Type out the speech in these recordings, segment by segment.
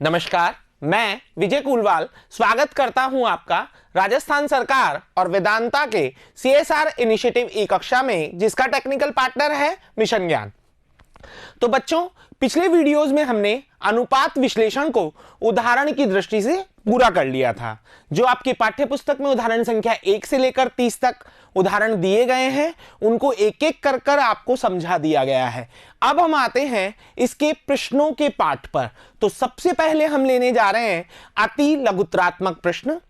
नमस्कार, मैं विजय कुलवाल स्वागत करता हूं आपका राजस्थान सरकार और वेदांता के CSR इनिशिएटिव ई कक्षा में, जिसका टेक्निकल पार्टनर है मिशन ज्ञान। तो बच्चों, पिछले वीडियोस में हमने अनुपात विश्लेषण को उदाहरण की दृष्टि से पूरा कर लिया था। जो आपकी पाठ्यपुस्तक में उदाहरण संख्या 1 से लेकर 30 तक उदाहरण दिए गए हैं, उनको एक एक कर कर आपको समझा दिया गया है। अब हम आते हैं इसके प्रश्नों के पाठ पर। तो सबसे पहले हम लेने जा रहे हैं अति लघुत्रात्मक प्रश्न।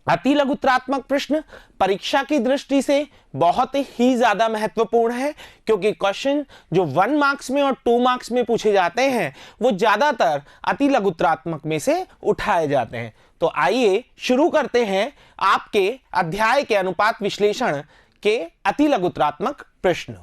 अति लघुत्रात्मक प्रश्न परीक्षा की दृष्टि से बहुत ही ज्यादा महत्वपूर्ण है, क्योंकि क्वेश्चन जो 1 मार्क्स में और 2 मार्क्स में पूछे जाते हैं वो ज्यादातर अति लघुत्रात्मक में से उठाए जाते हैं। तो आइए शुरू करते हैं आपके अध्याय के अनुपात विश्लेषण के अति लघुत्रात्मक प्रश्न।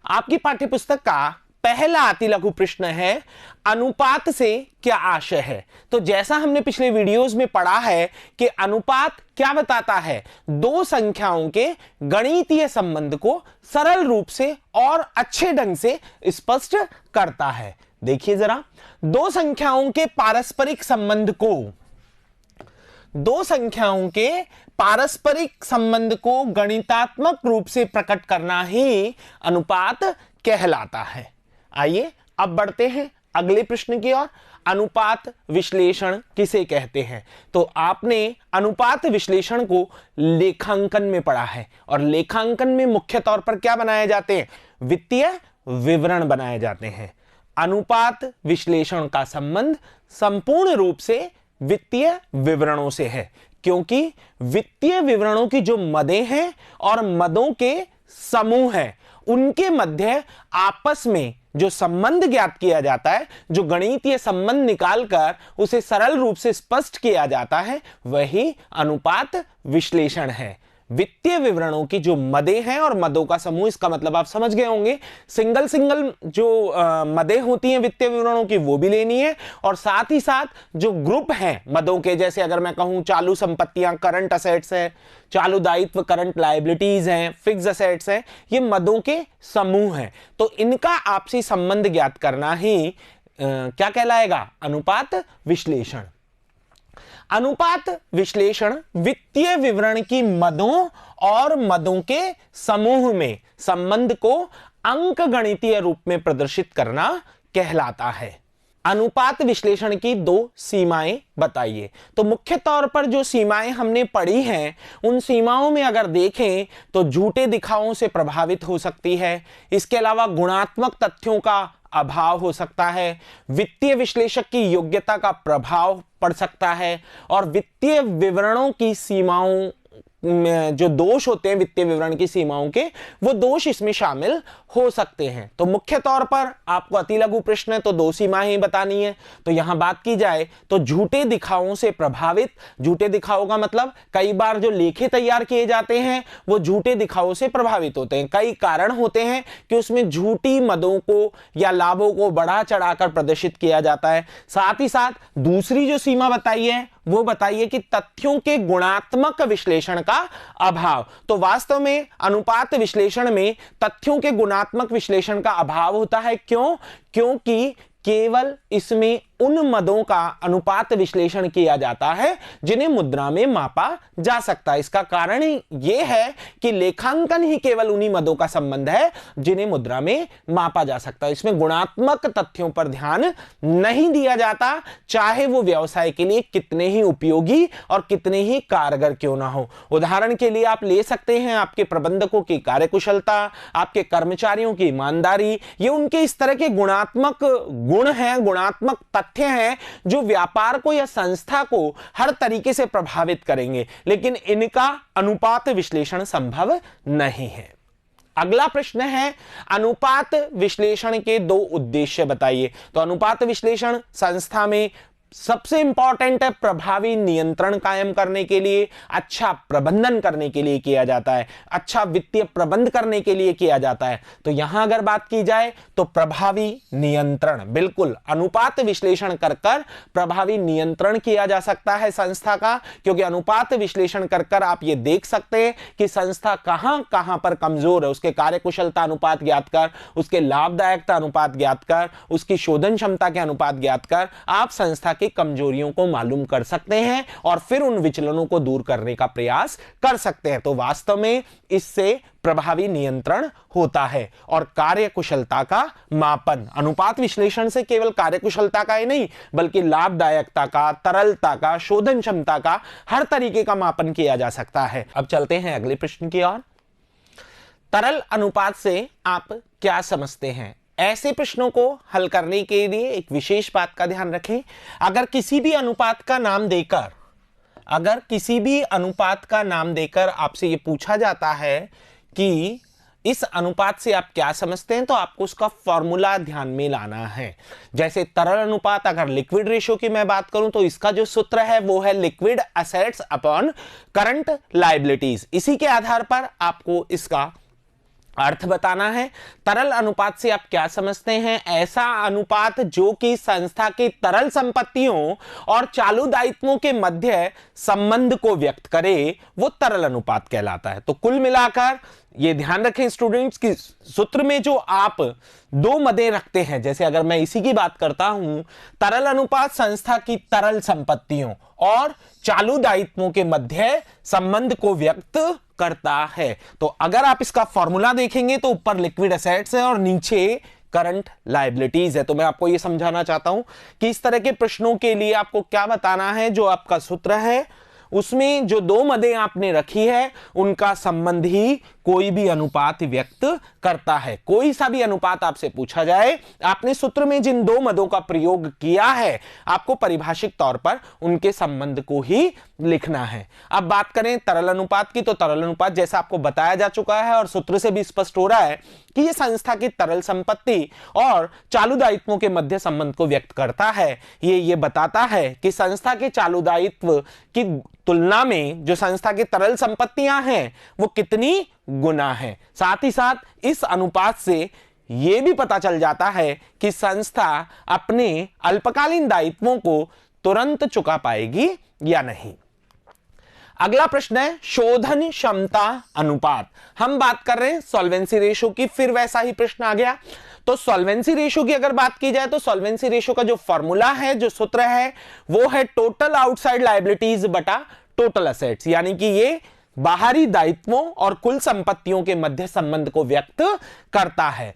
आपकी पाठ्यपुस्तक का पहला अति लघु प्रश्न है, अनुपात से क्या आशय है। तो जैसा हमने पिछले वीडियोस में पढ़ा है कि अनुपात क्या बताता है, दो संख्याओं के गणितीय संबंध को सरल रूप से और अच्छे ढंग से स्पष्ट करता है। देखिए जरा, दो संख्याओं के पारस्परिक संबंध को गणितात्मक रूप से प्रकट करना ही अनुपात कहलाता है। आइए अब बढ़ते हैं अगले प्रश्न की ओर। अनुपात विश्लेषण किसे कहते हैं? तो आपने अनुपात विश्लेषण को लेखांकन में पढ़ा है, और लेखांकन में मुख्य तौर पर क्या बनाए जाते हैं? वित्तीय विवरण बनाए जाते हैं। अनुपात विश्लेषण का संबंध संपूर्ण रूप से वित्तीय विवरणों से है, क्योंकि वित्तीय विवरणों की जो मदें हैं और मदों के समूह हैं, उनके मध्य आपस में जो संबंध ज्ञात किया जाता है, जो गणितीय संबंध निकालकर उसे सरल रूप से स्पष्ट किया जाता है, वही अनुपात विश्लेषण है। वित्तीय विवरणों की जो मदें हैं और मदों का समूह, इसका मतलब आप समझ गए होंगे। सिंगल जो मदें होती हैं वित्तीय विवरणों की, वो भी लेनी है, और साथ ही साथ जो ग्रुप हैं मदों के, जैसे अगर मैं कहूं चालू संपत्तियां करंट असेट्स है, चालू दायित्व करंट लायबिलिटीज हैं, फिक्स असेट्स हैं, ये मदों के समूह हैं। तो इनका आपसी संबंध ज्ञात करना ही क्या कहलाएगा? अनुपात विश्लेषण। अनुपात विश्लेषण वित्तीय विवरण की मदों और मदों के समूह में संबंध को अंकगणितीय रूप में प्रदर्शित करना कहलाता है। अनुपात विश्लेषण की दो सीमाएं बताइए। तो मुख्य तौर पर जो सीमाएं हमने पढ़ी हैं, उन सीमाओं में अगर देखें तो झूठे दिखावों से प्रभावित हो सकती है। इसके अलावा गुणात्मक तथ्यों का अभाव हो सकता है, वित्तीय विश्लेषक की योग्यता का प्रभाव पड़ सकता है, और वित्तीय विवरणों की सीमाओं में जो दोष होते हैं, वित्तीय विवरण की सीमाओं के, वो दोष इसमें शामिल हो सकते हैं। तो मुख्य तौर पर आपको अति लघु प्रश्न है तो दो सीमाएं ही बतानी है। तो यहां बात की जाए तो झूठे दिखावों से प्रभावित, झूठे दिखावों का मतलब कई बार जो लेखे तैयार किए जाते हैं वो झूठे दिखावों से प्रभावित होते हैं। कई कारण होते हैं कि उसमें झूठी मदों को या लाभों को बढ़ा चढ़ाकर प्रदर्शित किया जाता है। साथ ही साथ दूसरी जो सीमा बताई है वो बताइए कि तथ्यों के गुणात्मक विश्लेषण का अभाव। तो वास्तव में अनुपात विश्लेषण में तथ्यों के गुणात्मक विश्लेषण का अभाव होता है। क्योंकि केवल इसमें उन मदों का अनुपात विश्लेषण किया जाता है जिन्हें मुद्रा में मापा जा सकता है। इसका कारण यह है कि लेखांकन ही केवल उन्हीं मदों का संबंध है जिन्हें मुद्रा में मापा जा सकता है। इसमें गुणात्मक तथ्यों पर ध्यान नहीं दिया जाता, चाहे वो व्यवसाय के लिए कितने ही उपयोगी और कितने ही कारगर क्यों ना हो। उदाहरण के लिए आप ले सकते हैं आपके प्रबंधकों की कार्यकुशलता, आपके कर्मचारियों की ईमानदारी, ये उनके इस तरह के गुणात्मक गुण हैं, गुणात्मक तथ्य हैं जो व्यापार को या संस्था को हर तरीके से प्रभावित करेंगे, लेकिन इनका अनुपात विश्लेषण संभव नहीं है। अगला प्रश्न है, अनुपात विश्लेषण के दो उद्देश्य बताइए। तो अनुपात विश्लेषण संस्था में सबसे इंपॉर्टेंट है प्रभावी नियंत्रण कायम करने के लिए, अच्छा प्रबंधन करने के लिए किया जाता है, अच्छा वित्तीय प्रबंध करने के लिए किया जाता है। तो यहां अगर बात की जाए तो प्रभावी नियंत्रण, बिल्कुल अनुपात विश्लेषण कर कर प्रभावी नियंत्रण किया जा सकता है संस्था का, क्योंकि अनुपात विश्लेषण कर कर आप ये देख सकते हैं कि संस्था कहां कहां पर कमजोर है, उसके कार्यकुशलता अनुपात ज्ञात कर, उसके लाभदायकता अनुपात ज्ञात कर, उसकी शोधन क्षमता के अनुपात ज्ञात कर आप संस्था की कमजोरियों को मालूम कर सकते हैं और फिर उन विचलनों को दूर करने का प्रयास कर सकते हैं। तो वास्तव में इससे प्रभावी नियंत्रण होता है। और कार्यकुशलता का मापन, अनुपात विश्लेषण से केवल कार्यकुशलता का ही नहीं बल्कि लाभदायकता का, तरलता का, शोधन क्षमता का, हर तरीके का मापन किया जा सकता है। अब चलते हैं अगले प्रश्न की ओर। तरल अनुपात से आप क्या समझते हैं? ऐसे प्रश्नों को हल करने के लिए एक विशेष बात का ध्यान रखें। अगर किसी भी अनुपात का नाम देकर आपसे यह पूछा जाता है कि इस अनुपात से आप क्या समझते हैं, तो आपको उसका फॉर्मूला ध्यान में लाना है। जैसे तरल अनुपात, अगर लिक्विड रेशियो की मैं बात करूं तो इसका जो सूत्र है वो है liquid assets upon current liabilities. इसी के आधार पर आपको इसका अर्थ बताना है। तरल अनुपात से आप क्या समझते हैं? ऐसा अनुपात जो कि संस्था की तरल संपत्तियों और चालू दायित्वों के मध्य संबंध को व्यक्त करे, वो तरल अनुपात कहलाता है। तो कुल मिलाकर ये ध्यान रखें स्टूडेंट्स कि सूत्र में जो आप दो मदें रखते हैं, जैसे अगर मैं इसी की बात करता हूं, तरल अनुपात संस्था की तरल संपत्तियों और चालू दायित्वों के मध्य संबंध को व्यक्त करता है। तो अगर आप इसका फॉर्मूला देखेंगे तो ऊपर लिक्विड एसेट्स है और नीचे करंट लायबिलिटीज है। तो मैं आपको यह समझाना चाहता हूं कि इस तरह के प्रश्नों के लिए आपको क्या बताना है। जो आपका सूत्र है उसमें जो दो मदें आपने रखी है उनका संबंध ही कोई भी अनुपात व्यक्त करता है। कोई सा भी अनुपात आपसे पूछा जाए, आपने सूत्र में जिन दो मदों का प्रयोग किया है आपको परिभाषिक तौर पर उनके संबंध को ही लिखना है। अब बात करें तरल अनुपात की, तो तरल अनुपात जैसा आपको बताया जा चुका है और सूत्र से भी स्पष्ट हो रहा है कि यह संस्था की तरल संपत्ति और चालू दायित्वों के मध्य संबंध को व्यक्त करता है। ये बताता है कि संस्था के चालू दायित्व की तुलना में जो संस्था की तरल संपत्तियां हैं वो कितनी गुना है। साथ ही साथ इस अनुपात से यह भी पता चल जाता है कि संस्था अपने अल्पकालीन दायित्वों को तुरंत चुका पाएगी या नहीं। अगला प्रश्न है शोधन क्षमता अनुपात। हम बात कर रहे हैं सॉल्वेंसी रेशियो की, फिर वैसा ही प्रश्न आ गया। तो सॉल्वेंसी रेशियो की अगर बात की जाए तो सॉल्वेंसी रेशियो का जो फॉर्मूला है, जो सूत्र है, वो है टोटल आउटसाइड लायबिलिटीज बटा टोटल असेट्स, यानी कि ये बाहरी दायित्वों और कुल संपत्तियों के मध्य संबंध को व्यक्त करता है।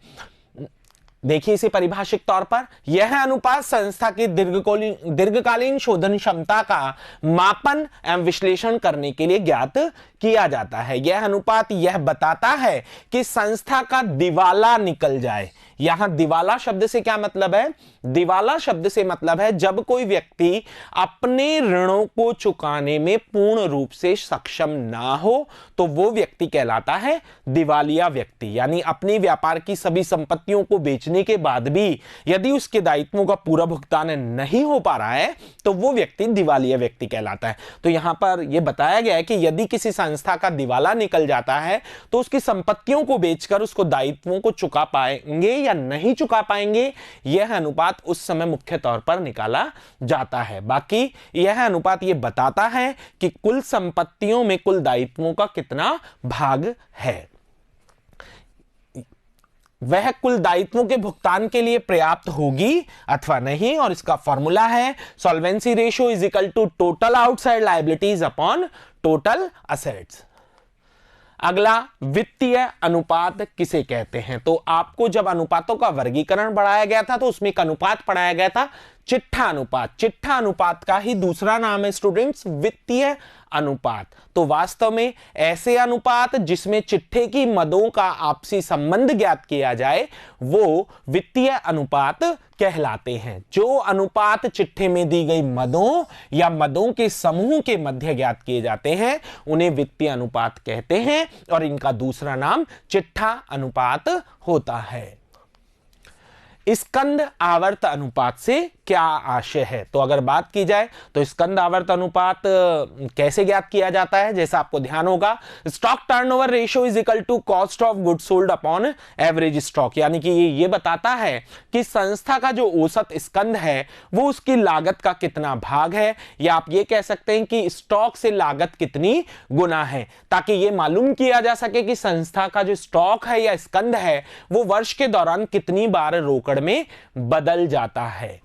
देखिए इसे परिभाषिक तौर पर, यह अनुपात संस्था की दीर्घकालीन शोधन क्षमता का मापन एवं विश्लेषण करने के लिए ज्ञात किया जाता है। यह अनुपात यह बताता है कि संस्था का दिवाला निकल जाए। यहां दिवाला शब्द से क्या मतलब है? दिवाला शब्द से मतलब है जब कोई व्यक्ति अपने ऋणों को चुकाने में पूर्ण रूप से सक्षम ना हो तो वो व्यक्ति कहलाता है दिवालिया व्यक्ति। यानी अपनी व्यापार की सभी संपत्तियों को बेचने के बाद भी यदि उसके दायित्वों का पूरा भुगतान नहीं हो पा रहा है तो वो व्यक्ति दिवालिया व्यक्ति कहलाता है। तो यहां पर यह बताया गया है कि यदि किसी संस्था का दिवाला निकल जाता है तो उसकी संपत्तियों को बेचकर उसको दायित्वों को चुका पाएंगे या नहीं चुका पाएंगे, यह अनुपात उस समय मुख्य तौर पर निकाला जाता है। बाकी यह अनुपात यह बताता है कि कुल संपत्तियों में कुल दायित्वों का कितना भाग है, वह कुल दायित्वों के भुगतान के लिए पर्याप्त होगी अथवा नहीं। और इसका फॉर्मूला है solvency ratio is equal to total outside liabilities upon total assets. अगला वित्तीय अनुपात किसे कहते हैं? तो आपको जब अनुपातों का वर्गीकरण बढ़ाया गया था तो उसमें एक अनुपात पढ़ाया गया था चिट्ठा अनुपात। चिट्ठा अनुपात का ही दूसरा नाम है स्टूडेंट्स वित्तीय अनुपात। तो वास्तव में ऐसे अनुपात जिसमें चिट्ठे की मदों का आपसी संबंध ज्ञात किया जाए वो वित्तीय अनुपात कहलाते हैं। जो अनुपात चिट्ठे में दी गई मदों या मदों के समूह के मध्य ज्ञात किए जाते हैं उन्हें वित्तीय अनुपात कहते हैं और इनका दूसरा नाम चिट्ठा अनुपात होता है। स्कंद आवर्त अनुपात से क्या आशय है? तो अगर बात की जाए तो स्कंद आवर्त अनुपात कैसे ज्ञात किया जाता है? जैसा आपको ध्यान होगा, stock turnover ratio is equal to cost of goods sold upon average stock, यानी कि ये बताता है कि संस्था का जो औसत स्कंद है वो उसकी लागत का कितना भाग है, या आप ये कह सकते हैं कि स्टॉक से लागत कितनी गुना है, ताकि ये मालूम किया जा सके कि संस्था का जो स्टॉक है या स्कंद है वो वर्ष के दौरान कितनी बार रोकड़ में बदल जाता है।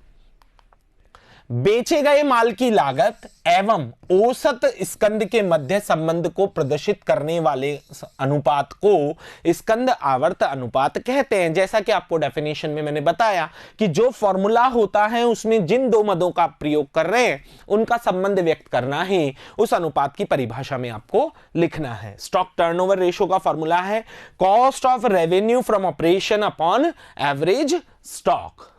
बेचे गए माल की लागत एवं औसत स्कंद के मध्य संबंध को प्रदर्शित करने वाले अनुपात को स्कंद आवर्त अनुपात कहते हैं। जैसा कि आपको डेफिनेशन में मैंने बताया कि जो फॉर्मूला होता है उसमें जिन दो मदों का प्रयोग कर रहे हैं उनका संबंध व्यक्त करना ही उस अनुपात की परिभाषा में आपको लिखना है। स्टॉक टर्नओवर रेशियो का फॉर्मूला है cost of revenue from operation upon average stock.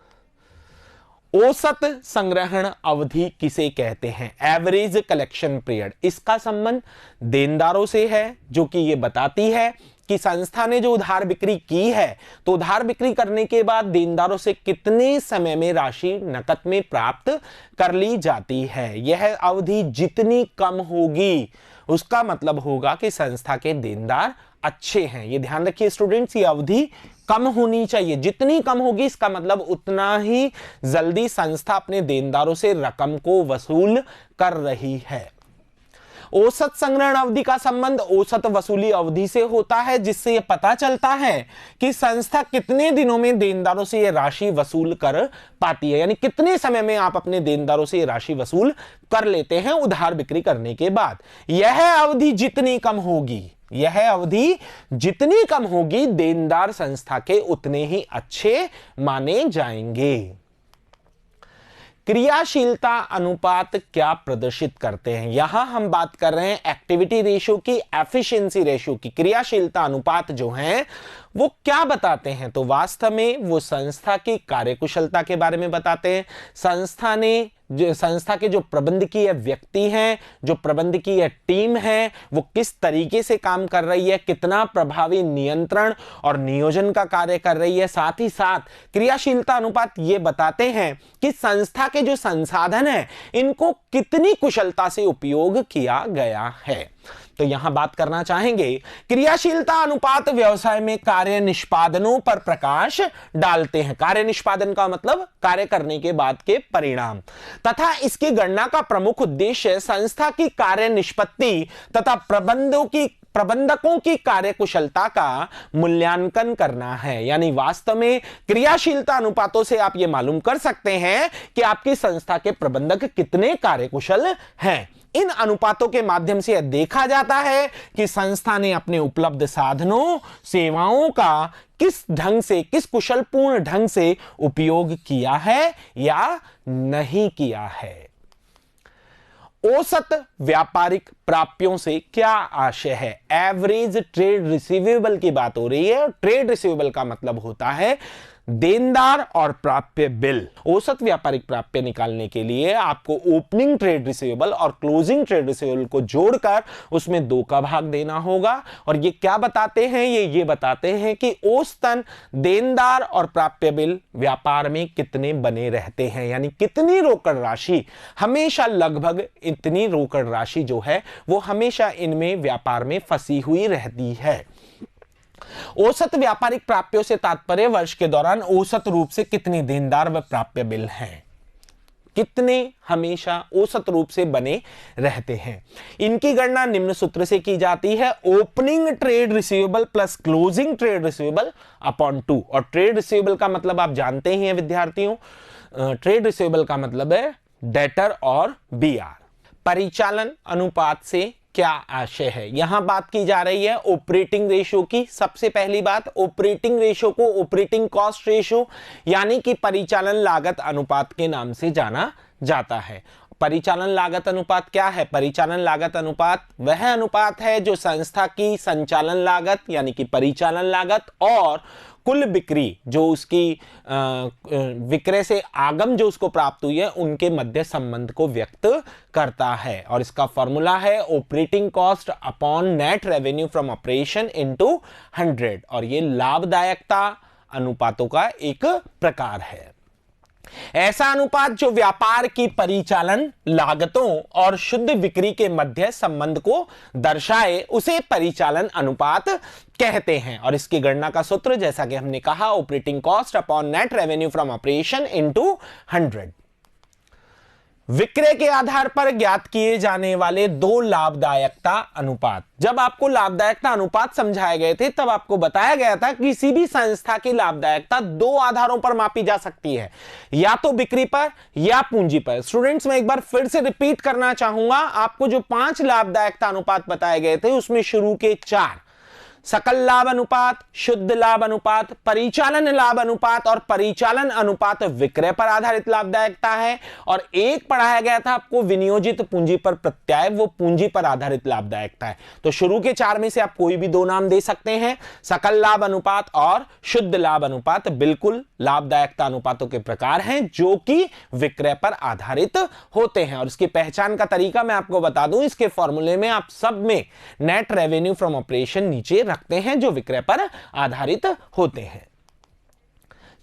औसत संग्रहण अवधि किसे कहते हैं? Average collection period. इसका संबंध देनदारों से है, जो कि ये बताती है कि संस्था ने जो उधार बिक्री की है तो उधार बिक्री करने के बाद देनदारों से कितने समय में राशि नकद में प्राप्त कर ली जाती है। यह अवधि जितनी कम होगी उसका मतलब होगा कि संस्था के देनदार अच्छे हैं। ये ध्यान रखिए स्टूडेंट्स, ये अवधि कम होनी चाहिए। जितनी कम होगी इसका मतलब उतना ही जल्दी संस्था अपने देनदारों से रकम को वसूल कर रही है। औसत संग्रहण अवधि का संबंध औसत वसूली अवधि से होता है, जिससे यह पता चलता है कि संस्था कितने दिनों में देनदारों से यह राशि वसूल कर पाती है, यानी कितने समय में आप अपने देनदारों से यह राशि वसूल कर लेते हैं उधार बिक्री करने के बाद। यह अवधि जितनी कम होगी देनदार संस्था के उतने ही अच्छे माने जाएंगे। क्रियाशीलता अनुपात क्या प्रदर्शित करते हैं? यहां हम बात कर रहे हैं एक्टिविटी रेशियो की, एफिशिएंसी रेशियो की। क्रियाशीलता अनुपात जो हैं वो क्या बताते हैं? तो वास्तव में वो संस्था की कार्यकुशलता के बारे में बताते हैं। संस्था के जो प्रबंधकीय व्यक्ति हैं, जो प्रबंधकीय टीम है, वो किस तरीके से काम कर रही है, कितना प्रभावी नियंत्रण और नियोजन का कार्य कर रही है। साथ ही साथ क्रियाशीलता अनुपात ये बताते हैं कि संस्था के जो संसाधन है इनको कितनी कुशलता से उपयोग किया गया है। तो यहां बात करना चाहेंगे क्रियाशीलता अनुपात व्यवसाय में कार्य निष्पादनों पर प्रकाश डालते हैं। कार्य निष्पादन का मतलब कार्य करने के बाद के परिणाम, तथा इसकी गणना का प्रमुख उद्देश्य संस्था की कार्य निष्पत्ति तथा प्रबंधकों की कार्यकुशलता का मूल्यांकन करना है। यानी वास्तव में क्रियाशीलता अनुपातों से आप यह मालूम कर सकते हैं कि आपकी संस्था के प्रबंधक कितने कार्यकुशल हैं। इन अनुपातों के माध्यम से यह देखा जाता है कि संस्था ने अपने उपलब्ध साधनों सेवाओं का किस कुशलपूर्ण ढंग से उपयोग किया है या नहीं किया है। औसत व्यापारिक प्राप्यों से क्या आशय है? एवरेज ट्रेड रिसीवेबल की बात हो रही है। ट्रेड रिसीवेबल का मतलब होता है देनदार और प्राप्य बिल। औसत व्यापारिक प्राप्य निकालने के लिए आपको ओपनिंग ट्रेड रिसीवेबल और क्लोजिंग ट्रेड रिसीवेबल को जोड़कर उसमें 2 का भाग देना होगा। और ये क्या बताते हैं? ये बताते हैं कि औसतन देनदार और प्राप्य बिल व्यापार में कितने बने रहते हैं, यानी कितनी रोकड़ राशि, हमेशा लगभग इतनी रोकड़ राशि जो है वो हमेशा इनमें व्यापार में फंसी हुई रहती है। औसत व्यापारिक प्राप्यों से तात्पर्य वर्ष के दौरान औसत रूप से कितने देनदार व प्राप्य बिल हैं, कितने हमेशा औसत रूप से बने रहते हैं। इनकी गणना निम्न सूत्र से की जाती है opening trade receivable plus closing trade receivable upon 2। और ट्रेड रिसीवेबल का मतलब आप जानते ही हैं विद्यार्थियों, ट्रेड रिसीवेबल का मतलब है डेटर और बीआर। परिचालन अनुपात से क्या आशय है? यहां बात की जा रही है ऑपरेटिंग रेशियो की। सबसे पहली बात, ऑपरेटिंग रेशियो को ऑपरेटिंग कॉस्ट रेशियो यानी कि परिचालन लागत अनुपात के नाम से जाना जाता है। परिचालन लागत अनुपात क्या है? परिचालन लागत अनुपात वह अनुपात है जो संस्था की संचालन लागत यानी कि परिचालन लागत और कुल बिक्री जो उसकी विक्रय से आगम जो उसको प्राप्त हुई है उनके मध्य संबंध को व्यक्त करता है। और इसका फॉर्मूला है operating cost upon net revenue from operation into 100। और ये लाभदायकता अनुपातों का एक प्रकार है। ऐसा अनुपात जो व्यापार की परिचालन लागतों और शुद्ध बिक्री के मध्य संबंध को दर्शाए उसे परिचालन अनुपात कहते हैं। और इसकी गणना का सूत्र जैसा कि हमने कहा, operating cost upon net revenue from operation into 100। विक्रय के आधार पर ज्ञात किए जाने वाले दो लाभदायकता अनुपात। जब आपको लाभदायकता अनुपात समझाए गए थे तब आपको बताया गया था कि किसी भी संस्था की लाभदायकता दो आधारों पर मापी जा सकती है, या तो बिक्री पर या पूंजी पर। स्टूडेंट्स, मैं एक बार फिर से रिपीट करना चाहूंगा, आपको जो 5 लाभदायकता अनुपात बताए गए थे उसमें शुरू के 4 सकल लाभ अनुपात, शुद्ध लाभ अनुपात, परिचालन लाभ अनुपात और परिचालन अनुपात विक्रय पर आधारित लाभदायकता है, और एक पढ़ाया गया था आपको विनियोजित पूंजी पर प्रत्याय, वो पूंजी पर आधारित लाभदायकता है। तो शुरू के 4 में से आप कोई भी 2 नाम दे सकते हैं, सकल लाभ अनुपात और शुद्ध लाभ अनुपात बिल्कुल लाभदायकता अनुपातों के प्रकार हैं जो कि विक्रय पर आधारित होते हैं। और इसकी पहचान का तरीका मैं आपको बता दूं, इसके फॉर्मूले में आप सब में नेट रेवेन्यू फ्रॉम ऑपरेशन नीचे रखते हैं जो विक्रय पर आधारित होते हैं।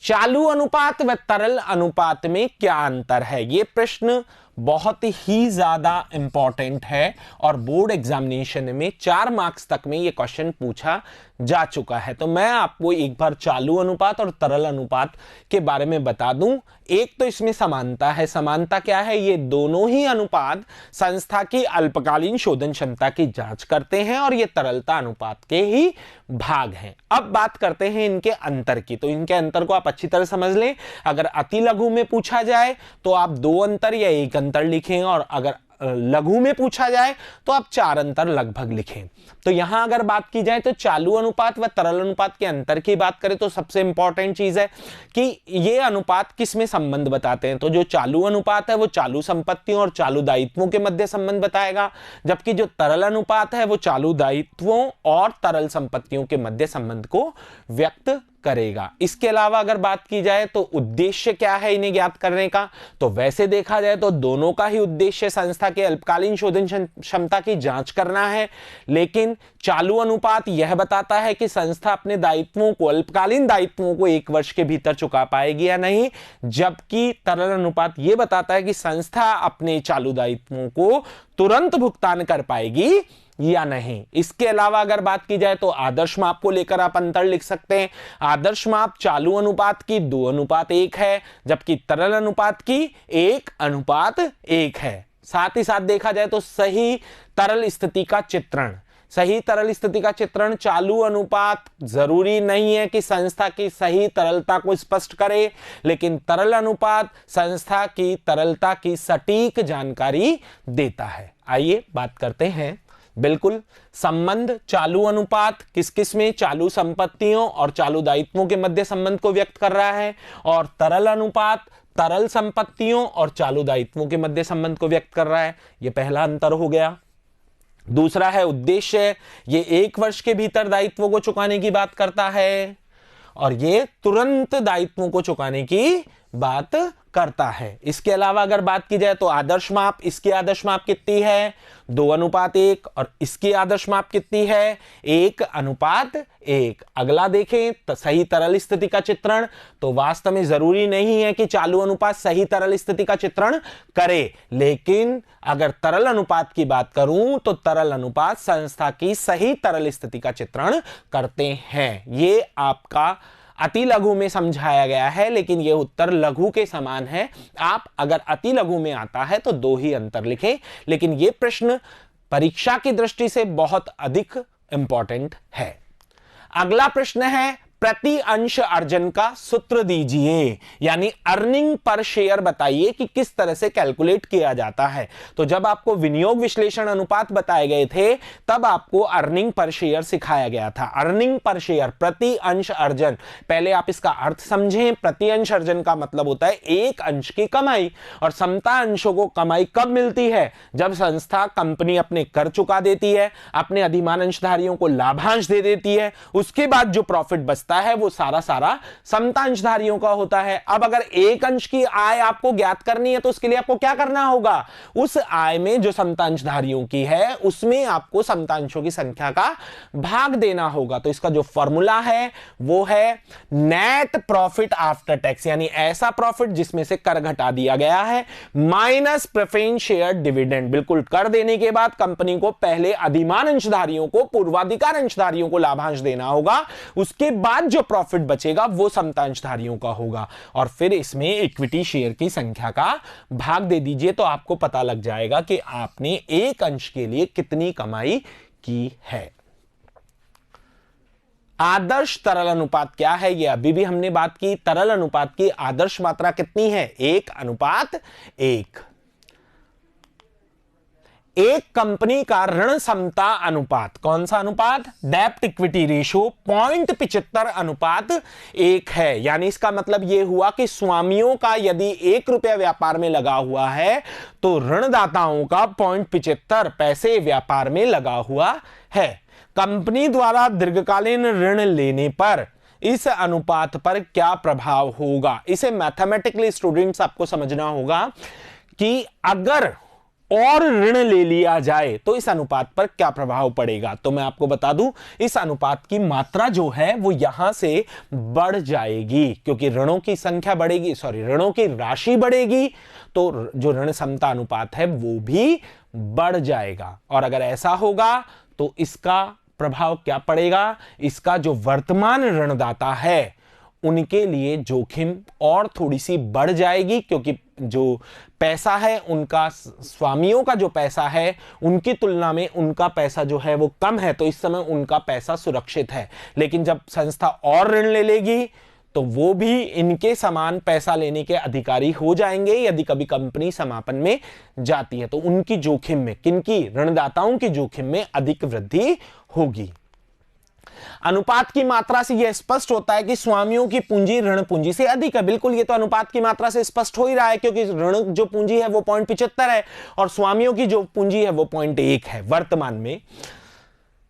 चालू अनुपात व तरल अनुपात में क्या अंतर है? यह प्रश्न बहुत ही ज्यादा इंपॉर्टेंट है और बोर्ड एग्जामिनेशन में 4 मार्क्स तक में यह क्वेश्चन पूछा जा चुका है। तो मैं आपको एक बार चालू अनुपात और तरल अनुपात के बारे में बता दूं। एक तो इसमें समानता है। समानता क्या है? ये दोनों ही अनुपात संस्था की अल्पकालीन शोधन क्षमता की जांच करते हैं और ये तरलता अनुपात के ही भाग हैं। अब बात करते हैं इनके अंतर की। तो इनके अंतर को आप अच्छी तरह समझ लें। अगर अति लघु में पूछा जाए तो आप 2 अंतर या 1 अंतर लिखें, और अगर लघु में पूछा जाए तो आप 4 अंतर लगभग लिखें। तो यहां अगर बात की जाए तो चालू अनुपात व तरल अनुपात के अंतर की बात करें तो सबसे इंपॉर्टेंट चीज है कि ये अनुपात किस में संबंध बताते हैं। तो जो चालू अनुपात है वो चालू संपत्तियों और चालू दायित्वों के मध्य संबंध बताएगा, जबकि जो तरल अनुपात है वो चालू दायित्वों और तरल संपत्तियों के मध्य संबंध को व्यक्त करेगा। इसके अलावा अगर बात की जाए तो उद्देश्य क्या है इन्हें ज्ञात करने का, तो वैसे देखा जाए तो दोनों का ही उद्देश्य संस्था के अल्पकालीन शोधन क्षमता की जांच करना है, लेकिन चालू अनुपात यह बताता है कि संस्था अपने दायित्वों को, अल्पकालीन दायित्वों को 1 वर्ष के भीतर चुका पाएगी या नहीं, जबकि तरल अनुपात यह बताता है कि संस्था अपने चालू दायित्वों को तुरंत भुगतान कर पाएगी या नहीं। इसके अलावा अगर बात की जाए तो आदर्श माप को लेकर आप अंतर लिख सकते हैं। आदर्श माप चालू अनुपात की 2:1 है, जबकि तरल अनुपात की 1:1 है। साथ ही साथ देखा जाए तो सही तरल स्थिति का चित्रण, सही तरल स्थिति का चित्रण चालू अनुपात जरूरी नहीं है कि संस्था की सही तरलता को स्पष्ट करे, लेकिन तरल अनुपात संस्था की तरलता की सटीक जानकारी देता है। आइए बात करते हैं बिल्कुल संबंध। चालू अनुपात किस किस में? चालू संपत्तियों और चालू दायित्वों के मध्य संबंध को व्यक्त कर रहा है, और तरल अनुपात तरल संपत्तियों और चालू दायित्वों के मध्य संबंध को व्यक्त कर रहा है। यह पहला अंतर हो गया। दूसरा है उद्देश्य, ये 1 वर्ष के भीतर दायित्वों को चुकाने की बात करता है, और ये तुरंत दायित्वों को चुकाने की बात करता है। इसके अलावा अगर बात की जाए तो आदर्श माप, इसकी आदर्श माप कितनी है? 2:1, और इसकी आदर्श माप कितनी है? 1:1। अगला देखें सही तरल स्थिति का चित्रण, तो वास्तव में जरूरी नहीं है कि चालू अनुपात सही तरल स्थिति का चित्रण करे, लेकिन अगर तरल अनुपात की बात करूं तो तरल अनुपात संस्था की सही तरल स्थिति का चित्रण करते हैं। ये आपका अति लघु में समझाया गया है, लेकिन यह उत्तर लघु के समान है। आप अगर अति लघु में आता है तो 2 ही अंतर लिखें, लेकिन यह प्रश्न परीक्षा की दृष्टि से बहुत अधिक इंपॉर्टेंट है। अगला प्रश्न है प्रति अंश अर्जन का सूत्र दीजिए, यानी अर्निंग पर शेयर बताइए कि किस तरह से कैलकुलेट किया जाता है। तो जब आपको विनियोग विश्लेषण अनुपात बताए गए थे तब आपको अर्निंग पर शेयर सिखाया गया था। अर्निंग पर शेयर प्रति अंश अर्जन, पहले आप इसका अर्थ समझें। प्रति अंश अर्जन का मतलब होता है 1 अंश की कमाई, और समता अंशों को कमाई कब मिलती है? जब संस्था कंपनी अपने कर चुका देती है, अपने अधिमान अंशधारियों को लाभांश दे देती है, उसके बाद जो प्रॉफिट बचता होता है वो सारा समता अंशधारियों का होता है। अब अगर एक अंश की आय आपको ज्ञात करनी है तो उसके लिए आपको क्या करना होगा, उस आय में जो समता अंशधारियों की है उसमें आपको समता अंशों की संख्या का भाग देना होगा। तो इसका जो फॉर्मूला है वो है नेट प्रॉफिट आफ्टर टैक्स, यानी ऐसा प्रॉफिट जिसमें से कर घटा दिया गया है, माइनस प्रेफरेंस शेयर डिविडेंड। बिल्कुल, कर देने के बाद कंपनी को पहले अधिमान अंशधारियों को, पूर्वाधिकार अंशधारियों को लाभांश देना होगा, उसके बाद जो प्रॉफिट बचेगा वो समता अंशधारियों का होगा, और फिर इसमें इक्विटी शेयर की संख्या का भाग दे दीजिए तो आपको पता लग जाएगा कि आपने एक अंश के लिए कितनी कमाई की है। आदर्श तरल अनुपात क्या है, ये अभी भी हमने बात की। तरल अनुपात की आदर्श मात्रा कितनी है, 1:1। एक कंपनी का ऋण समता अनुपात, कौन सा अनुपात, डेब्ट इक्विटी रेशियो 0.75:1 है। यानी इसका मतलब यह हुआ कि स्वामियों का यदि 1 रुपया व्यापार में लगा हुआ है तो ऋणदाताओं का 0.75 पैसे व्यापार में लगा हुआ है। कंपनी द्वारा दीर्घकालीन ऋण लेने पर इस अनुपात पर क्या प्रभाव होगा, इसे मैथमेटिकली स्टूडेंट्स आपको समझना होगा कि अगर और ऋण ले लिया जाए तो इस अनुपात पर क्या प्रभाव पड़ेगा। तो मैं आपको बता दूं, इस अनुपात की मात्रा जो है वो यहां से बढ़ जाएगी, क्योंकि ऋणों की संख्या बढ़ेगी, ऋणों की राशि बढ़ेगी, तो जो ऋण समता अनुपात है वो भी बढ़ जाएगा। और अगर ऐसा होगा तो इसका प्रभाव क्या पड़ेगा, इसका जो वर्तमान ऋणदाता है उनके लिए जोखिम और थोड़ी सी बढ़ जाएगी, क्योंकि जो पैसा है उनका, स्वामियों का जो पैसा है उनकी तुलना में उनका पैसा जो है वो कम है, तो इस समय उनका पैसा सुरक्षित है। लेकिन जब संस्था और ऋण ले लेगी तो वो भी इनके समान पैसा लेने के अधिकारी हो जाएंगे यदि कभी कंपनी समापन में जाती है, तो उनकी जोखिम में, किनकी, ऋणदाताओं की जोखिम में अधिक वृद्धि होगी। अनुपात की मात्रा से यह स्पष्ट होता है कि स्वामियों की पूंजी ऋण पूंजी से अधिक है। बिल्कुल, ये तो अनुपात की मात्रा से स्पष्ट हो ही रहा है, क्योंकि ऋण जो पूंजी है वो 0.75 है और स्वामियों की जो पूंजी है वो 0.1 है वर्तमान में।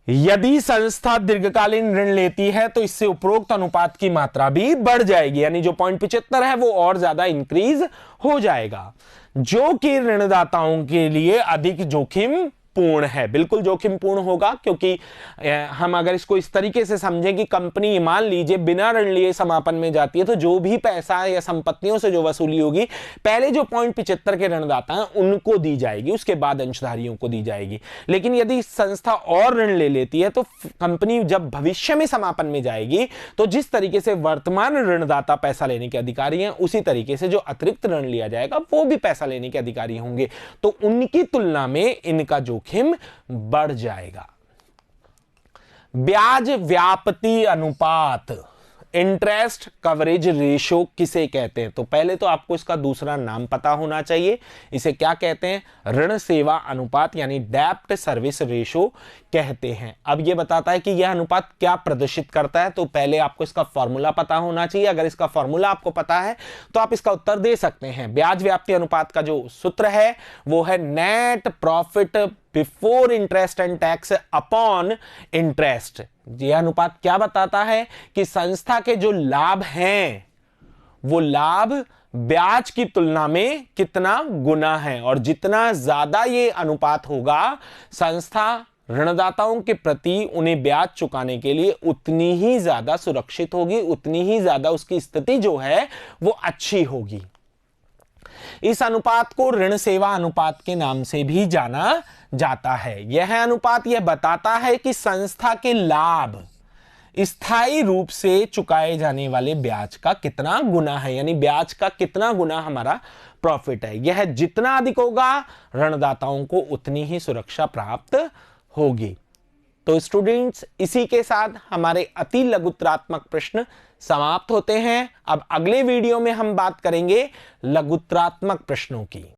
यदि संस्था दीर्घकालीन ऋण लेती है तो इससे उपरोक्त अनुपात की मात्रा भी बढ़ जाएगी, यानी जो 0.75 है वो और ज्यादा इंक्रीज हो जाएगा, जो कि ऋणदाताओं के लिए अधिक जोखिम पूर्ण है। बिल्कुल जोखिम पूर्ण होगा, क्योंकि हम अगर इसको इस तरीके से समझें कि कंपनी मान लीजिए बिना ऋण लिए समापन में जाती है, तो जो भी पैसा या संपत्तियों से जो वसूली होगी पहले जो 0.75 के ऋणदाता हैं उनको दी जाएगी, उसके बाद अंशधारियों को दी जाएगी। लेकिन यदि संस्था और ऋण ले लेती है तो कंपनी जब भविष्य में समापन में जाएगी तो जिस तरीके से वर्तमान ऋणदाता पैसा लेने के अधिकारी हैं उसी तरीके से जो अतिरिक्त ऋण लिया जाएगा वो भी पैसा लेने के अधिकारी होंगे, तो उनकी तुलना में इनका जोखिम बढ़ जाएगा। ब्याज व्याप्ति अनुपात, इंटरेस्ट कवरेज रेशो किसे कहते हैं, तो पहले तो आपको इसका दूसरा नाम पता होना चाहिए। इसे क्या कहते हैं, ऋण सेवा अनुपात यानी डेब्ट सर्विस रेशो कहते हैं। अब यह बताता है कि यह अनुपात क्या प्रदर्शित करता है, तो पहले आपको इसका फॉर्मूला पता होना चाहिए। अगर इसका फॉर्मूला आपको पता है तो आप इसका उत्तर दे सकते हैं। ब्याज व्याप्ति अनुपात का जो सूत्र है वो है net profit before interest and tax upon interest. यह अनुपात क्या बताता है कि संस्था के जो लाभ हैं वो लाभ ब्याज की तुलना में कितना गुना है, और जितना ज्यादा ये अनुपात होगा संस्था ऋणदाताओं के प्रति उन्हें ब्याज चुकाने के लिए उतनी ही ज्यादा सुरक्षित होगी, उतनी ही ज्यादा उसकी स्थिति जो है वो अच्छी होगी। इस अनुपात को ऋण सेवा अनुपात के नाम से भी जाना जाता है। यह अनुपात यह बताता है कि संस्था के लाभ स्थायी रूप से चुकाए जाने वाले ब्याज का कितना गुना है, यानी ब्याज का कितना गुना हमारा प्रॉफिट है। यह जितना अधिक होगा ऋणदाताओं को उतनी ही सुरक्षा प्राप्त होगी। तो स्टूडेंट्स, इसी के साथ हमारे अति लघुत्रात्मक प्रश्न समाप्त होते हैं। अब अगले वीडियो में हम बात करेंगे लघुत्रात्मक प्रश्नों की।